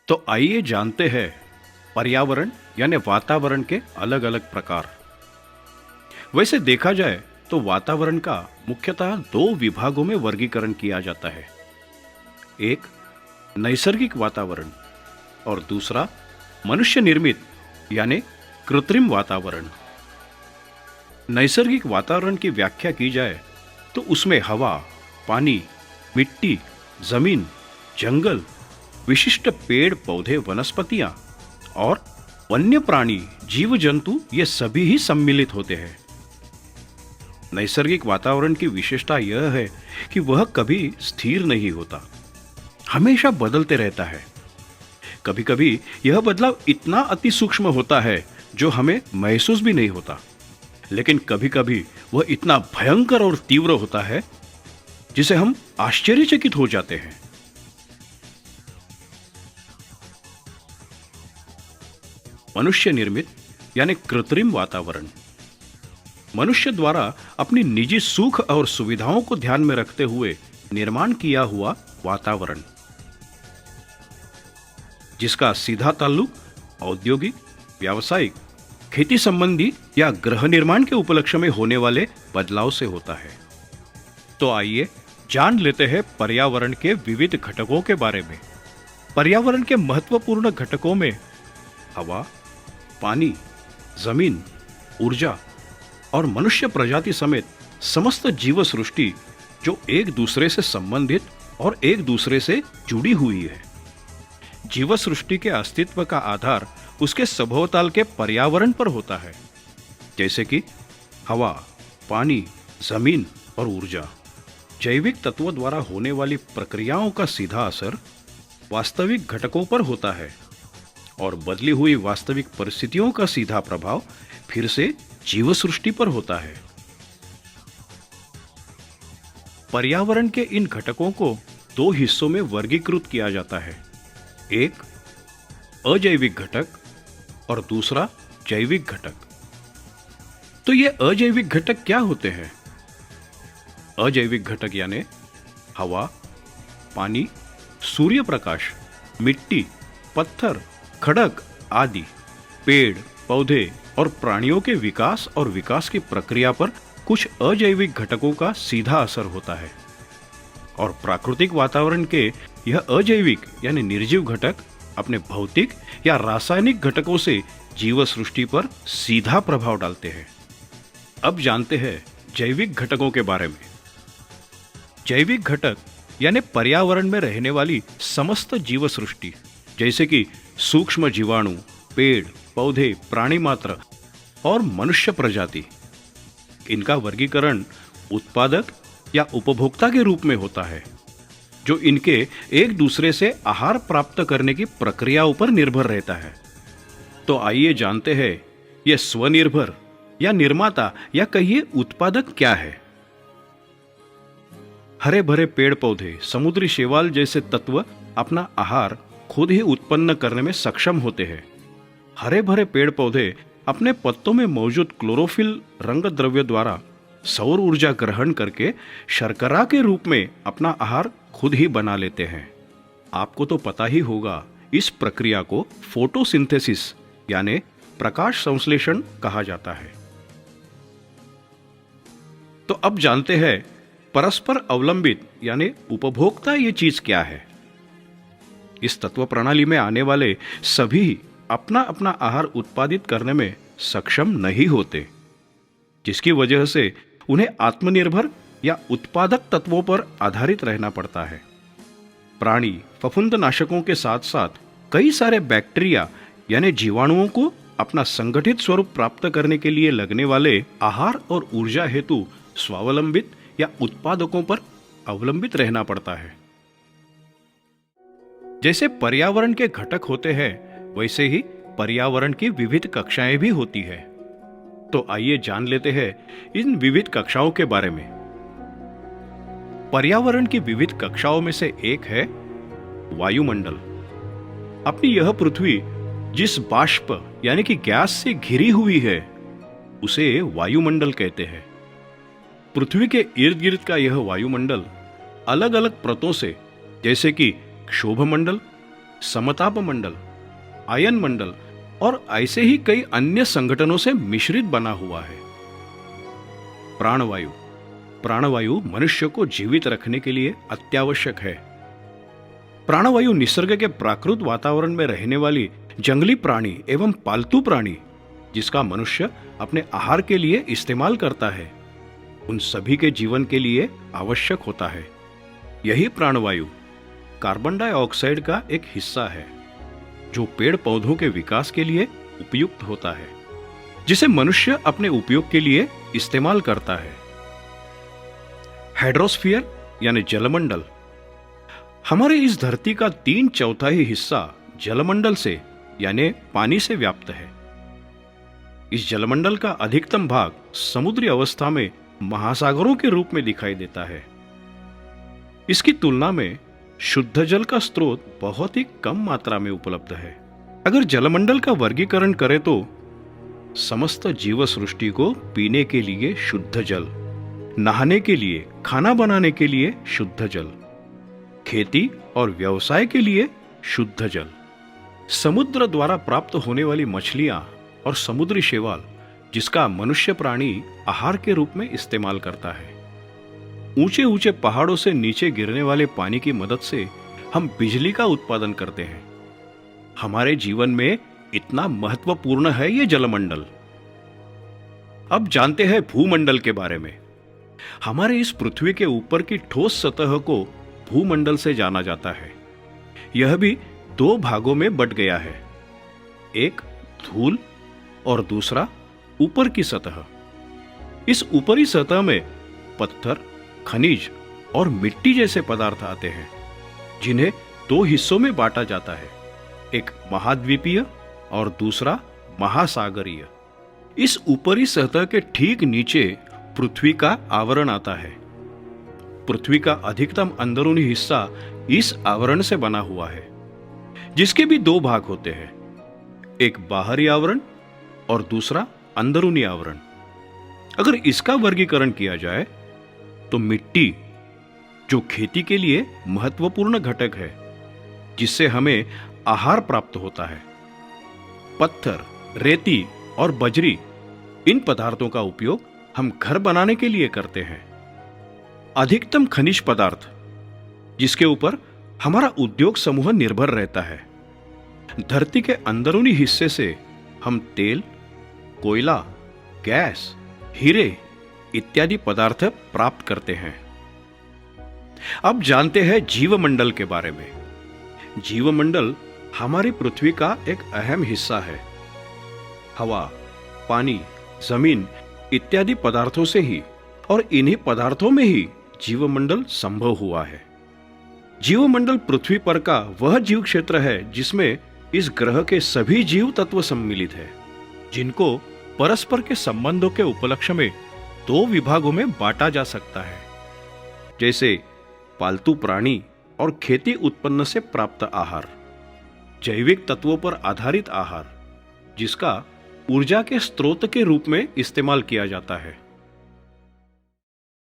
तो आइए जानते हैं पर्यावरण यानी वातावरण के अलग अलग प्रकार। वैसे देखा जाए तो वातावरण का मुख्यतः दो विभागों में वर्गीकरण किया जाता है। एक नैसर्गिक वातावरण और दूसरा मनुष्य निर्मित यानी कृत्रिम वातावरण। नैसर्गिक वातावरण की व्याख्या की जाए तो उसमें हवा, पानी, मिट्टी, जमीन, जंगल, विशिष्ट पेड़ पौधे, वनस्पतियां और वन्य प्राणी, जीव जंतु ये सभी ही सम्मिलित होते हैं। नैसर्गिक वातावरण की विशेषता यह है कि वह कभी स्थिर नहीं होता, हमेशा बदलते रहता है। कभी कभी यह बदलाव इतना अति सूक्ष्म होता है जो हमें महसूस भी नहीं होता, लेकिन कभी कभी वह इतना भयंकर और तीव्र होता है जिसे हम आश्चर्यचकित हो जाते हैं। मनुष्य निर्मित यानी कृत्रिम वातावरण। मनुष्य द्वारा अपनी निजी सुख और सुविधाओं को ध्यान में रखते हुए निर्माण किया हुआ वातावरण, जिसका सीधा ताल्लुक औद्योगिक, व्यावसायिक, खेती संबंधी या गृह निर्माण के उपलक्ष्य में होने वाले बदलाव से होता है। तो आइए जान लेते हैं पर्यावरण के विविध घटकों के बारे में। पर्यावरण के महत्वपूर्ण घटकों में हवा, पानी, जमीन, ऊर्जा और मनुष्य प्रजाति समेत समस्त जीव सृष्टि जो एक दूसरे से संबंधित और एक दूसरे से जुड़ी हुई है। जीव सृष्टि के अस्तित्व का आधार उसके स्वभावताल के पर्यावरण पर होता है, जैसे कि हवा, पानी, जमीन और ऊर्जा। जैविक तत्वों द्वारा होने वाली प्रक्रियाओं का सीधा असर वास्तविक घटकों पर होता है और बदली हुई वास्तविक परिस्थितियों का सीधा प्रभाव फिर से जीव सृष्टि पर होता है। पर्यावरण के इन घटकों को दो हिस्सों में वर्गीकृत किया जाता है, एक अजैविक घटक और दूसरा जैविक घटक। तो ये अजैविक घटक क्या होते हैं? अजैविक घटक यानी हवा, पानी, सूर्य प्रकाश, मिट्टी, पत्थर, खड़क आदि, पेड़ पौधे और प्राणियों के विकास और विकास की प्रक्रिया पर कुछ अजैविक घटकों का सीधा असर होता है। और प्राकृतिक वातावरण के यह अजैविक यानी निर्जीव घटक अपने भौतिक या रासायनिक घटकों से जीव सृष्टि पर सीधा प्रभाव डालते हैं। अब जानते हैं जैविक घटकों के बारे में। जैविक घटक यानी पर्यावरण में रहने वाली समस्त जीव सृष्टि, जैसे कि सूक्ष्म जीवाणु, पेड़ पौधे, प्राणी मात्र और मनुष्य प्रजाति। इनका वर्गीकरण उत्पादक या उपभोक्ता के रूप में होता है, जो इनके एक दूसरे से आहार प्राप्त करने की प्रक्रियाओं पर निर्भर रहता है। तो आइए जानते हैं यह स्वनिर्भर या निर्माता या कहिए उत्पादक क्या है। हरे भरे पेड़ पौधे, समुद्री शैवाल जैसे तत्व अपना आहार खुद ही उत्पन्न करने में सक्षम होते हैं। हरे भरे पेड़ पौधे अपने पत्तों में मौजूद क्लोरोफिल रंग द्रव्य द्वारा सौर ऊर्जा ग्रहण करके शर्करा के रूप में अपना आहार खुद ही बना लेते हैं। आपको तो पता ही होगा, इस प्रक्रिया को फोटोसिंथेसिस यानी प्रकाश संश्लेषण कहा जाता है। तो अब जानते हैं परस्पर अवलंबित यानी उपभोक्ता ये चीज क्या है। इस तत्व प्रणाली में आने वाले सभी अपना अपना आहार उत्पादित करने में सक्षम नहीं होते, जिसकी वजह से उन्हें आत्मनिर्भर या उत्पादक तत्वों पर आधारित रहना पड़ता है। प्राणी फफूंदनाशकों के साथ साथ कई सारे बैक्टीरिया यानी जीवाणुओं को अपना संगठित स्वरूप प्राप्त करने के लिए लगने वाले आहार और ऊर्जा हेतु स्वावलंबित या उत्पादकों पर अवलंबित रहना पड़ता है। जैसे पर्यावरण के घटक होते हैं, वैसे ही पर्यावरण की विविध कक्षाएं भी होती है। तो आइए जान लेते हैं इन विविध कक्षाओं के बारे में। पर्यावरण की विविध कक्षाओं में से एक है वायुमंडल। अपनी यह पृथ्वी जिस बाष्प यानी कि गैस से घिरी हुई है, उसे वायुमंडल कहते हैं। पृथ्वी के इर्द गिर्द का यह वायुमंडल अलग अलग परतों से, जैसे कि क्षोभमंडल, समताप मंडल, आयन मंडल और ऐसे ही कई अन्य संगठनों से मिश्रित बना हुआ है। प्राणवायु। प्राणवायु मनुष्य को जीवित रखने के लिए अत्यावश्यक है। प्राणवायु निसर्ग के प्राकृत वातावरण में रहने वाली जंगली प्राणी एवं पालतू प्राणी जिसका मनुष्य अपने आहार के लिए इस्तेमाल करता है, उन सभी के जीवन के लिए आवश्यक होता है। यही प्राणवायु कार्बन डाइऑक्साइड का एक हिस्सा है जो पेड़ पौधों के विकास के लिए उपयुक्त होता है, जिसे मनुष्य अपने उपयोग के लिए इस्तेमाल करता है। हाइड्रोस्फीयर यानी जलमंडल। हमारे इस धरती का 3/4 हिस्सा जलमंडल से यानी पानी से व्याप्त है। इस जलमंडल का अधिकतम भाग समुद्री अवस्था में महासागरों के रूप में दिखाई देता है। इसकी तुलना में शुद्ध जल का स्रोत बहुत ही कम मात्रा में उपलब्ध है। अगर जलमंडल का वर्गीकरण करें तो समस्त जीव सृष्टि को पीने के लिए शुद्ध जल, नहाने के लिए, खाना बनाने के लिए शुद्ध जल, खेती और व्यवसाय के लिए शुद्ध जल, समुद्र द्वारा प्राप्त होने वाली मछलियां और समुद्री शैवाल जिसका मनुष्य प्राणी आहार के रूप में इस्तेमाल करता है, ऊंचे ऊंचे पहाड़ों से नीचे गिरने वाले पानी की मदद से हम बिजली का उत्पादन करते हैं। हमारे जीवन में इतना महत्वपूर्ण है ये जलमंडल। अब जानते हैं भूमंडल के बारे में। हमारे इस पृथ्वी के ऊपर की ठोस सतह को भूमंडल से जाना जाता है। यह भी 2 भागों में बट गया है, एक धूल और दूसरा ऊपर की सतह। इस ऊपरी सतह में पत्थर, खनिज और मिट्टी जैसे पदार्थ आते हैं, जिन्हें 2 हिस्सों में बांटा जाता है, एक महाद्वीपीय और दूसरा महासागरीय। इस ऊपरी सतह के ठीक नीचे पृथ्वी का आवरण आता है। पृथ्वी का अधिकतम अंदरूनी हिस्सा इस आवरण से बना हुआ है, जिसके भी 2 भाग होते हैं, एक बाहरी आवरण और दूसरा अंदरूनी आवरण। अगर इसका वर्गीकरण किया जाए तो मिट्टी, जो खेती के लिए महत्वपूर्ण घटक है, जिससे हमें आहार प्राप्त होता है, पत्थर, रेती और बजरी, इन पदार्थों का उपयोग हम घर बनाने के लिए करते हैं। अधिकतम खनिज पदार्थ, जिसके ऊपर हमारा उद्योग समूह निर्भर रहता है। धरती के अंदरूनी हिस्से से हम तेल, कोयला, गैस, हीरे इत्यादि पदार्थ प्राप्त करते हैं। अब जानते हैं जीवमंडल के बारे में। जीवमंडल हमारी पृथ्वी का एक अहम हिस्सा है। हवा, पानी, जमीन इत्यादि पदार्थों से ही और इन्हीं पदार्थों में ही जीवमंडल संभव हुआ है। जीवमंडल पृथ्वी पर का वह जीव क्षेत्र है जिसमें इस ग्रह के सभी जीव तत्व सम्मिलित है, जिनको परस्पर के संबंधों के उपलक्ष्य में 2 विभागों में बांटा जा सकता है, जैसे पालतू प्राणी और खेती उत्पन्न से प्राप्त आहार, जैविक तत्वों पर आधारित आहार, जिसका ऊर्जा के स्रोत के रूप में इस्तेमाल किया जाता है,